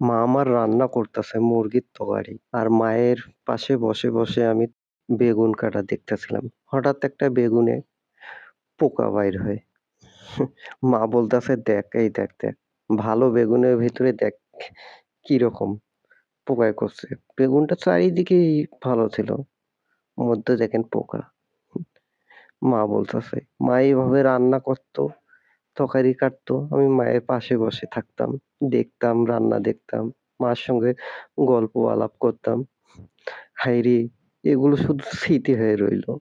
মা আমার রান্না করতেছে মুরগির তরকারি। আর মায়ের পাশে বসে, বসে আমি বেগুন কাটা দেখতেছিলাম। হঠাৎ একটা বেগুনে পোকা বাইর হয়। মা বলতেছে, "দেখ, এই দেখ, দেখ। ভালো বেগুনের ভিতরে দেখ কিরকম পোকায় করছে।" বেগুনটা চারিদিকেই ভালো ছিল। মধ্যে দেখেন পোকা। মা বলতেছে, মা এইভাবে রান্না করতো, তরকারি কাটতো। আমি মায়ের পাশে বসে থাকতাম। দেখতাম, রান্না দেখতাম। মার সঙ্গে গল্প আলাপ করতাম। হায়রে! এগুলো শুধু স্মৃতি হয়ে রইলো।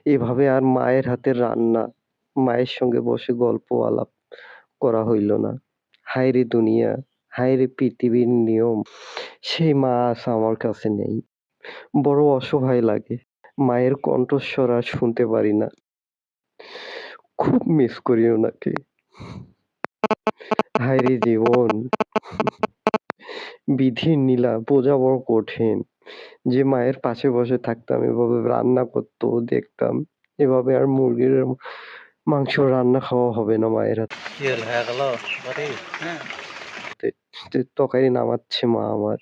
এভাবে আর মায়ের হাতের রান্না, মায়ের সঙ্গে বসে গল্প আলাপ করা হইল না। হায়রে দুনিয়া! হায়রে পৃথিবীর নিয়ম! সেই মা আজ আমার কাছে নেই। বড় অসহায় লাগে। মায়ের কণ্ঠস্বর আর শুনতে পারি না। খুব মিস করি ওনাকে। হায়রে জীবন! বিধির নীলা বোঝা বড় কঠিন। যে মায়ের পাশে বসে থাকতাম, এভাবে রান্না করতো, দেখতাম। এভাবে আর মুরগির মাংস রান্না খাওয়া হবে না মায়ের হাতে। তরকারি নামাচ্ছে মা আমার।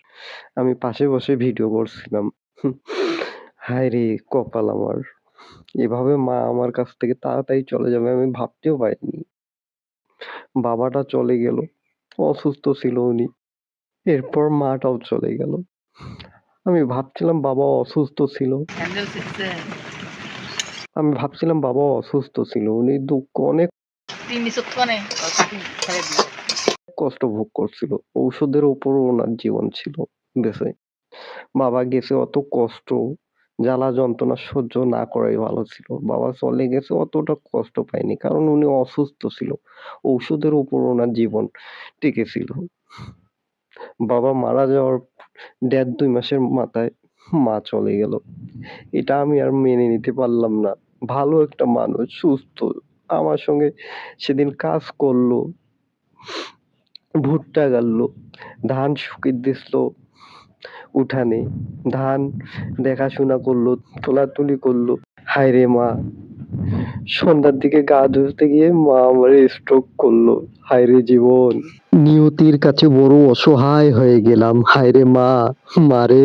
আমি পাশে বসে ভিডিও করছিলাম। হায়রে কপাল আমার! এভাবে মা আমার কাছ থেকে তাড়াতাড়ি চলে যাবে আমি ভাবতেও পারিনি। বাবাটা চলে গেল। অসুস্থ ছিল উনি। এরপর মাটাও চলে গেল। আমি ভাবছিলাম বাবা অসুস্থ ছিল। উনি অনেক কষ্ট ভোগ করছিল। ঔষধের উপরও ওনার জীবন ছিল বেঁচে। বাবা গেছে অত কষ্ট, জ্বালা যন্ত্রণা সহ্য না করাই ভালো ছিল। বাবা চলে গেছে অতটা কষ্ট পায়নি। কারণ উনি অসুস্থ ছিল। ঔষধের উপর ওনার জীবন টিকে ছিল। বাবা মারা যাওয়ার ১.৫-২ মাসের মাথায় মা চলে গেল। এটা আমি আর মেনে নিতে পারলাম না। ভালো একটা মানুষ, সুস্থ। আমার সঙ্গে সেদিন কাজ করলো, ভুট্টা গাড়লো, ধান শুকিয়ে দিছিল উঠানে, ধান দেখাশোনা করলো, তোলাতুলি করলো। হায়রে মা! সন্ধ্যার দিকে গা ধুতে গিয়ে মা আমারে স্ট্রোক করলো। হায়রে জীবন! নিয়তির কাছে বড় অসহায় হয়ে গেলাম। হায়রে মা! মারে!